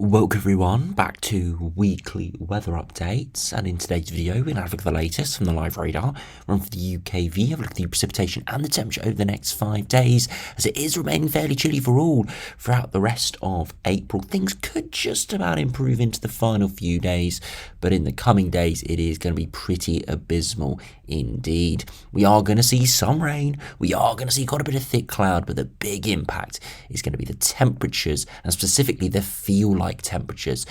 Welcome everyone back to weekly weather updates, and in today's video we're going to have a look at the latest from the live radar, run for the UKV, have a look at the precipitation and the temperature over the next 5 days, as it is remaining fairly chilly for all throughout the rest of April. Things could just about improve into the final few days, but in the coming days it is going to be pretty abysmal indeed. We are going to see some rain, we are going to see quite a bit of thick cloud, but the big impact is going to be the temperatures, and specifically the feel-like temperatures,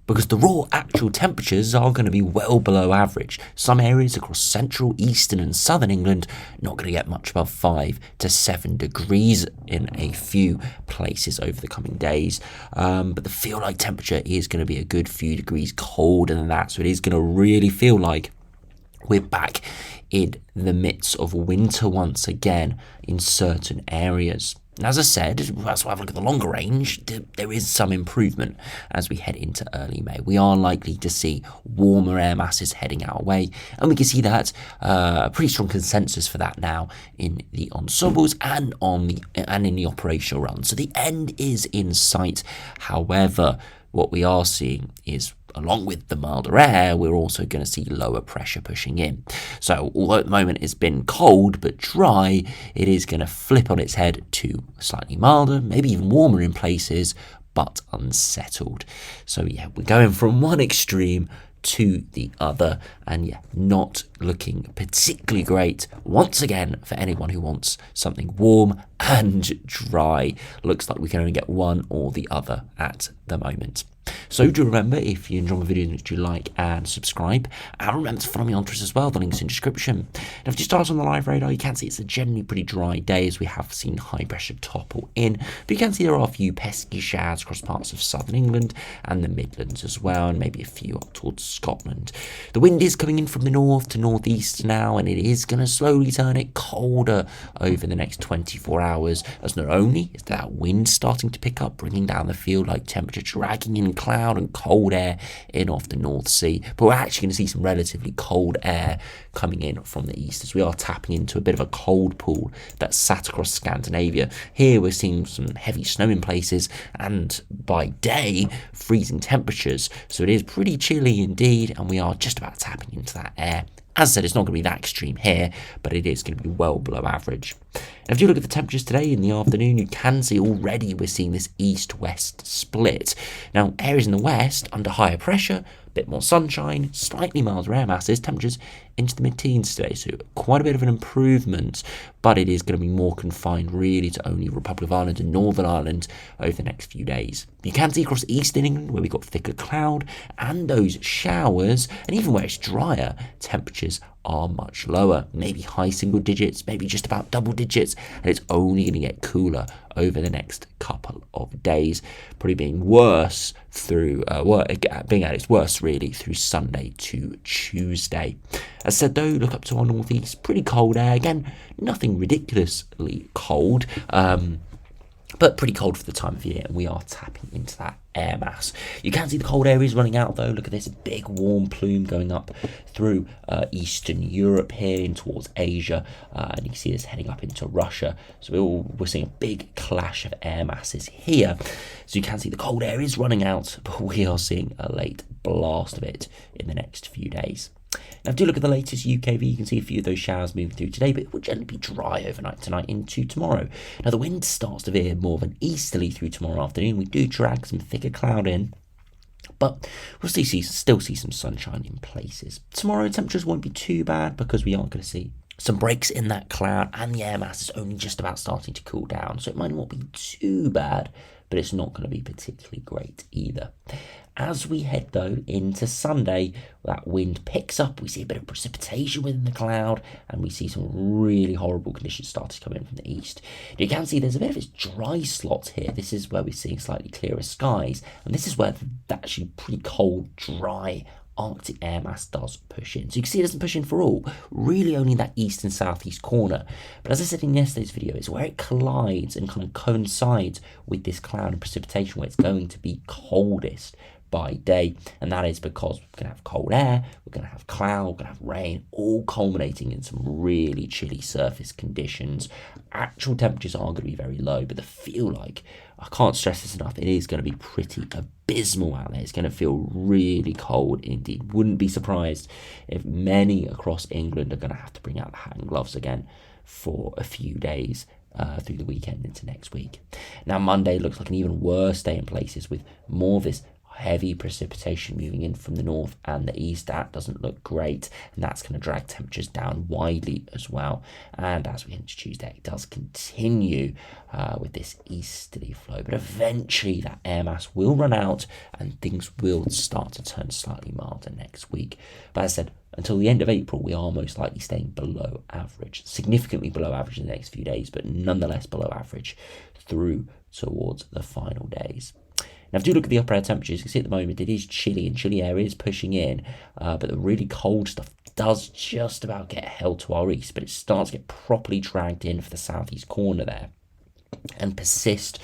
because the raw actual temperatures are going to be well below average. Some areas across central, eastern and southern England not going to get much above 5 to 7 degrees in a few places over the coming days, but the feel-like temperature is going to be a good few degrees colder than that, so it is going to really feel like we're back in the midst of winter once again in certain areas. And as I said, as we have a look at the longer range, there is some improvement as we head into early May. We are likely to see warmer air masses heading our way, and we can see that a pretty strong consensus for that now in the ensembles and in the operational run. So the end is in sight. However, what we are seeing is, along with the milder air, we're also going to see lower pressure pushing in. So although at the moment it's been cold but dry, it is going to flip on its head to slightly milder, maybe even warmer in places, but unsettled. So yeah, we're going from one extreme to the other, and yeah, not looking particularly great once again for anyone who wants something warm and dry. Looks like we can only get one or the other at the moment. So do remember, if you enjoy my videos, do like and subscribe, and remember to follow me on Twitter as well, the link's in the description. Now if you start on the live radar, you can see it's a generally pretty dry day, as we have seen high pressure topple in, but you can see there are a few pesky showers across parts of southern England and the Midlands as well, and maybe a few up towards Scotland. The wind is coming in from the north to northeast now, and it is going to slowly turn it colder over the next 24 hours, as not only is that wind starting to pick up, bringing down the feel-like temperature, dragging in cloud and cold air in off the North Sea, but we're actually going to see some relatively cold air coming in from the east, as we are tapping into a bit of a cold pool that's sat across Scandinavia. Here we're seeing some heavy snow in places, and by day freezing temperatures, so it is pretty chilly indeed, and we are just about tapping into that air. As I said, it's not going to be that extreme here, but it is going to be well below average. Now, if you look at the temperatures today in the afternoon, you can see already we're seeing this east-west split. Now, areas in the west under higher pressure, a bit more sunshine, slightly milder air masses, temperatures into the mid-teens today, so quite a bit of an improvement, but it is going to be more confined really to only Republic of Ireland and Northern Ireland over the next few days. You can see across eastern England where we've got thicker cloud and those showers, and even where it's drier, temperatures are much lower, maybe high single digits, maybe just about double digits, and it's only going to get cooler over the next couple of days, probably being worse through being at its worst really through Sunday to Tuesday. As said though, look up to our northeast, pretty cold air again, nothing ridiculously cold, but pretty cold for the time of year, and we are tapping into that air mass. You can see the cold air is running out though. Look at this big warm plume going up through Eastern Europe here in towards Asia, and you can see this heading up into Russia. So we're seeing a big clash of air masses here. So you can see the cold air is running out, but we are seeing a late blast of it in the next few days. Now, if you look at the latest UKV, you can see a few of those showers moving through today, but it will generally be dry overnight tonight into tomorrow. Now, the wind starts to veer more of an easterly through tomorrow afternoon. We do drag some thicker cloud in, but we'll still see some sunshine in places. Tomorrow, temperatures won't be too bad because we are going to see some breaks in that cloud, and the air mass is only just about starting to cool down, so it might not be too bad, but it's not going to be particularly great either. As we head though into Sunday, that wind picks up, we see a bit of precipitation within the cloud, and we see some really horrible conditions start to come in from the east. You can see there's a bit of this dry slot here. This is where we're seeing slightly clearer skies, and this is where that actually pretty cold, dry Arctic air mass does push in. So you can see it doesn't push in for all, really only that east and southeast corner. But as I said in yesterday's video, it's where it collides and kind of coincides with this cloud and precipitation where it's going to be coldest by day, and that is because we're going to have cold air, we're going to have cloud, we're going to have rain, all culminating in some really chilly surface conditions. Actual temperatures are going to be very low, but the feel like I can't stress this enough, it is going to be pretty abysmal out there. It's going to feel really cold indeed. Wouldn't be surprised if many across England are going to have to bring out the hat and gloves again for a few days through the weekend into next week. Now Monday looks like an even worse day in places, with more of this heavy precipitation moving in from the north and the east. That doesn't look great, and that's going to drag temperatures down widely as well. And as we head into Tuesday, it does continue with this easterly flow, but eventually that air mass will run out and things will start to turn slightly milder next week. But as I said, until the end of April, we are most likely staying below average, significantly below average in the next few days, but nonetheless below average through towards the final days. Now, if you look at the upper air temperatures, you can see at the moment it is chilly, and chilly air is pushing in, but the really cold stuff does just about get held to our east, but it starts to get properly dragged in for the southeast corner there and persist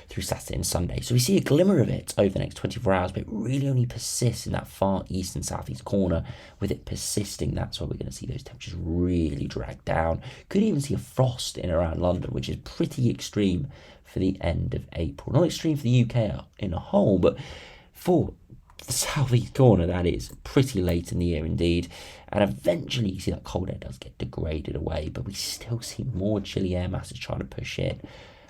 through Saturday and Sunday. So we see a glimmer of it over the next 24 hours, but it really only persists in that far east and southeast corner. With it persisting, that's where we're going to see those temperatures really drag down. Could even see a frost in around London, which is pretty extreme for the end of April. Not extreme for the UK in a whole, but for the southeast corner, that is pretty late in the year indeed. And eventually you see that cold air does get degraded away, but we still see more chilly air masses trying to push in.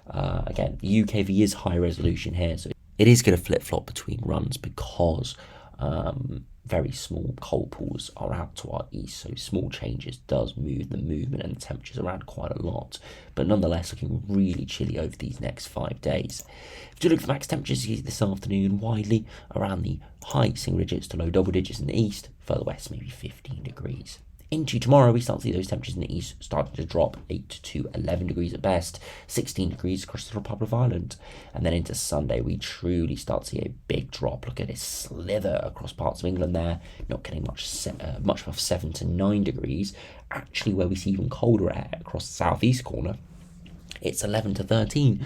Again, the UKV is high resolution here, so it is going to flip-flop between runs because very small cold pools are out to our east, so small changes does move the movement and the temperatures around quite a lot, but nonetheless looking really chilly over these next 5 days. If you look at the max temperatures, you see this afternoon widely around the high single digits to low double digits in the east, further west maybe 15 degrees. Into tomorrow, we start to see those temperatures in the east starting to drop 8 to 11 degrees at best, 16 degrees across the Republic of Ireland. And then into Sunday, we truly start to see a big drop. Look at this slither across parts of England there, not getting much above 7 to 9 degrees. Actually, where we see even colder air across the southeast corner, it's 11 to 13.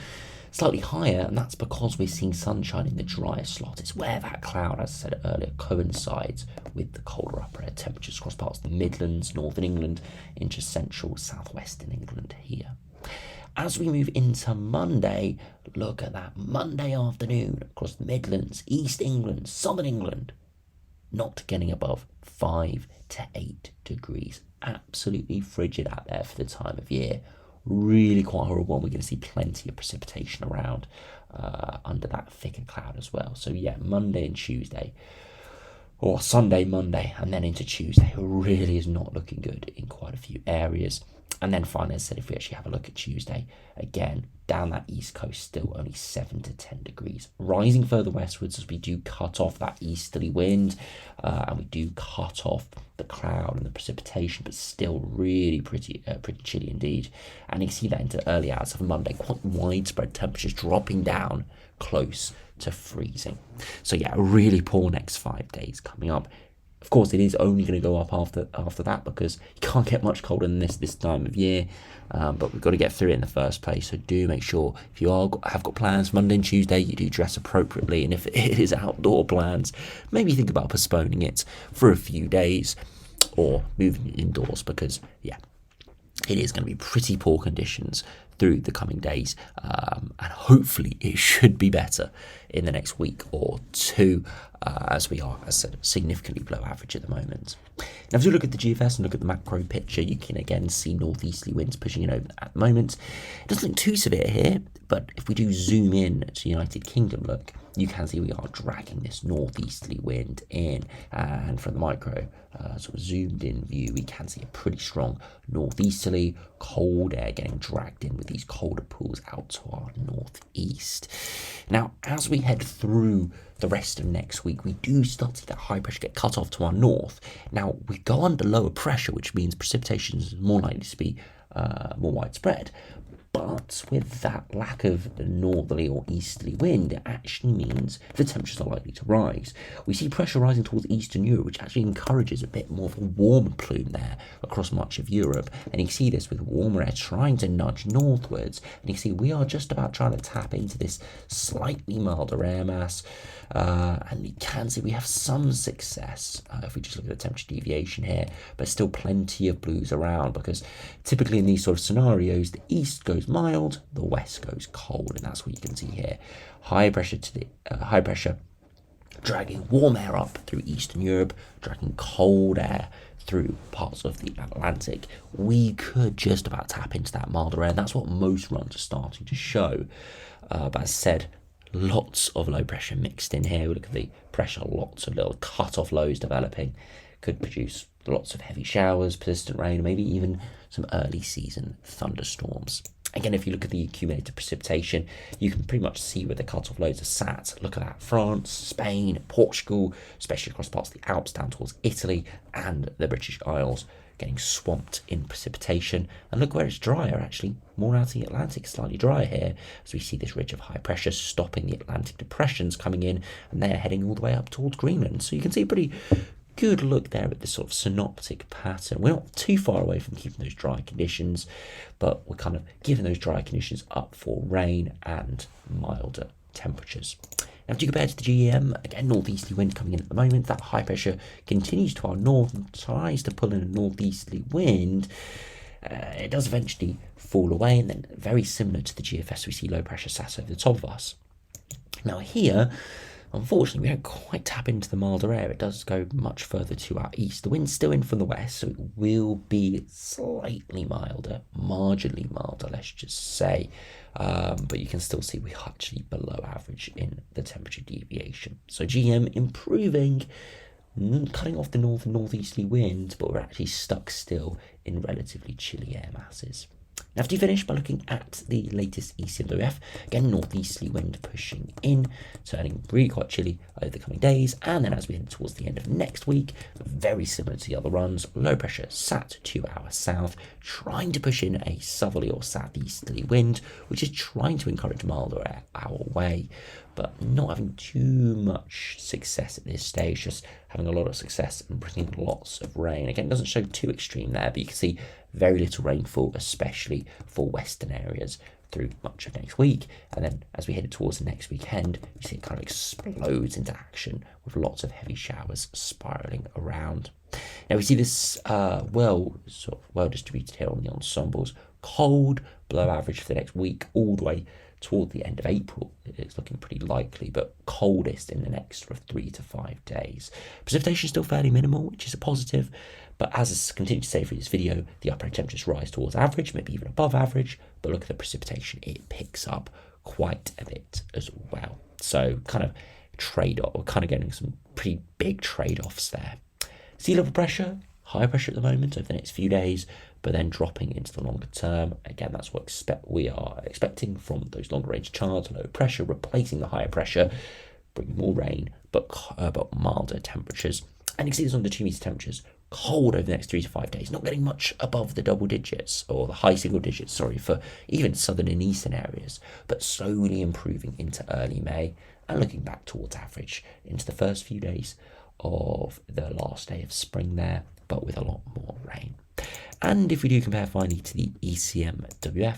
Slightly higher, and that's because we're seeing sunshine in the drier slot. It's where that cloud, as I said earlier, coincides with the colder upper air temperatures across parts of the Midlands, northern England, into central southwestern England here. As we move into Monday, look at that Monday afternoon across the Midlands, East England, southern England, not getting above 5 to 8 degrees. Absolutely frigid out there for the time of year. Really quite horrible, and we're going to see plenty of precipitation around under that thicker cloud as well. So yeah, Monday and Tuesday, or Sunday, Monday, and then into Tuesday, really is not looking good in quite a few areas. And then finally, as I said, if we actually have a look at Tuesday, again, down that east coast, still only 7 to 10 degrees. Rising further westwards as we do cut off that easterly wind, and we do cut off the cloud and the precipitation, but still really pretty chilly indeed. And you see that into early hours of Monday, quite widespread temperatures dropping down close to freezing. So yeah, a really poor next 5 days coming up. Of course, it is only going to go up after that, because you can't get much colder than this time of year. But we've got to get through it in the first place. So do make sure, if you have got plans Monday and Tuesday, you do dress appropriately. And if it is outdoor plans, maybe think about postponing it for a few days or moving it indoors, because yeah, it is going to be pretty poor conditions through the coming days, and hopefully it should be better in the next week or two, as we are, as I said, significantly below average at the moment. Now, if you look at the GFS and look at the macro picture, you can again see northeasterly winds pushing in over at the moment. It doesn't look too severe here, but if we do zoom in to United Kingdom, look, you can see we are dragging this northeasterly wind in, and from the micro sort of zoomed in view, we can see a pretty strong northeasterly cold air getting dragged in with these colder pools out to our northeast. Now, as we head through the rest of next week, we do start to see that high pressure get cut off to our north. Now, we go under lower pressure, which means precipitation is more likely to be more widespread. But with that lack of northerly or easterly wind, it actually means the temperatures are likely to rise. We see pressure rising towards Eastern Europe, which actually encourages a bit more of a warmer plume there across much of Europe. And you see this with warmer air trying to nudge northwards. And you see we are just about trying to tap into this slightly milder air mass. And you can see we have some success if we just look at the temperature deviation here, but still plenty of blues around, because typically in these sort of scenarios, the east goes goes mild, the west goes cold, and that's what you can see here. High pressure dragging warm air up through Eastern Europe, dragging cold air through parts of the Atlantic. We could just about tap into that milder air, and that's what most runs are starting to show. But as I said, lots of low pressure mixed in here. We look at the pressure, lots of little cut-off lows developing. Could produce lots of heavy showers, persistent rain, maybe even some early season thunderstorms. Again, if you look at the accumulated precipitation, you can pretty much see where the cut-off loads are sat. Look at that, France, Spain, Portugal, especially across parts of the Alps down towards Italy and the British Isles, getting swamped in precipitation. And look where it's drier, actually, more out of the Atlantic, slightly drier here, as we see this ridge of high pressure stopping the Atlantic depressions coming in, and they're heading all the way up towards Greenland. So you can see a pretty good look there at this sort of synoptic pattern. We're not too far away from keeping those dry conditions, but we're kind of giving those dry conditions up for rain and milder temperatures. Now, if you compare to the GEM, again, northeasterly wind coming in at the moment. That high pressure continues to our north and tries to pull in a northeasterly wind. It does eventually fall away, and then very similar to the GFS, we see low pressure sat over the top of us. Now here, unfortunately, we don't quite tap into the milder air. It does go much further to our east. The wind's still in from the west, so it will be slightly milder, marginally milder, let's just say. But you can still see we're actually below average in the temperature deviation. So GM improving, cutting off the north and northeasterly winds, but we're actually stuck still in relatively chilly air masses. Now, after you finish by looking at the latest ECMWF, again, northeasterly wind pushing in, turning really quite chilly over the coming days. And then as we head towards the end of next week, very similar to the other runs, low pressure sat to our south, trying to push in a southerly or southeasterly wind, which is trying to encourage milder air our way, but not having too much success at this stage, just having a lot of success and bringing lots of rain. Again, it doesn't show too extreme there, but you can see very little rainfall, especially for western areas through much of next week. And then as we head towards the next weekend, you see it kind of explodes into action with lots of heavy showers spiraling around. Now we see this well distributed here on the ensembles. Cold, below average for the next week, all the way toward the end of April. It's looking pretty likely, but coldest in the next 3 to 5 days. Precipitation is still fairly minimal, which is a positive, but as I continue to say for this video, the upper temperatures rise towards average, maybe even above average, but look at the precipitation, it picks up quite a bit as well. So kind of trade-off, we're kind of getting some pretty big trade-offs there. Sea level pressure, high pressure at the moment over the next few days, but then dropping into the longer term. Again, that's what we are expecting from those longer range charts. Low pressure replacing the higher pressure, bringing more rain, but milder temperatures. And you can see this on the 2 meter temperatures. Cold over the next 3 to 5 days, not getting much above the double digits or the high single digits, sorry, for even southern and eastern areas, but slowly improving into early May and looking back towards average into the first few days of the last day of spring there, but with a lot more rain. And if we do compare finally to the ECMWF,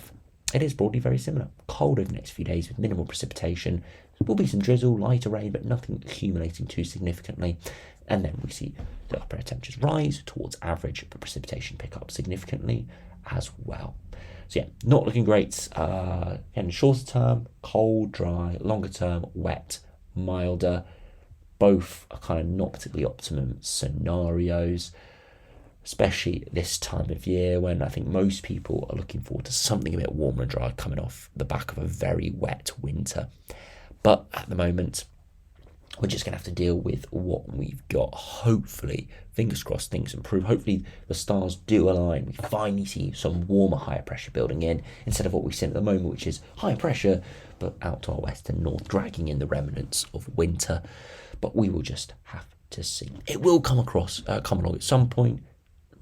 it is broadly very similar. Cold over the next few days with minimal precipitation. There will be some drizzle, lighter rain, but nothing accumulating too significantly. And then we see the upper air temperatures rise towards average, but precipitation pick up significantly as well. So yeah, not looking great. Again, shorter term, cold, dry, longer term, wet, milder. Both are kind of not particularly optimum scenarios, especially this time of year when I think most people are looking forward to something a bit warmer and dry coming off the back of a very wet winter. But at the moment, we're just going to have to deal with what we've got. Hopefully, fingers crossed, things improve. Hopefully, the stars do align. We finally see some warmer, higher pressure building in instead of what we've seen at the moment, which is high pressure, but out to our west and north, dragging in the remnants of winter. But we will just have to see. It will come along at some point,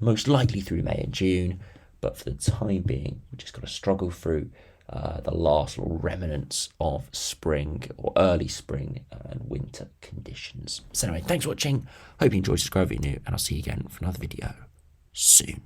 most likely through May and June. But for the time being, we've just got to struggle through the last little remnants of spring or early spring and winter conditions. So anyway, thanks for watching. Hope you enjoyed, subscribe if you're new, and I'll see you again for another video soon.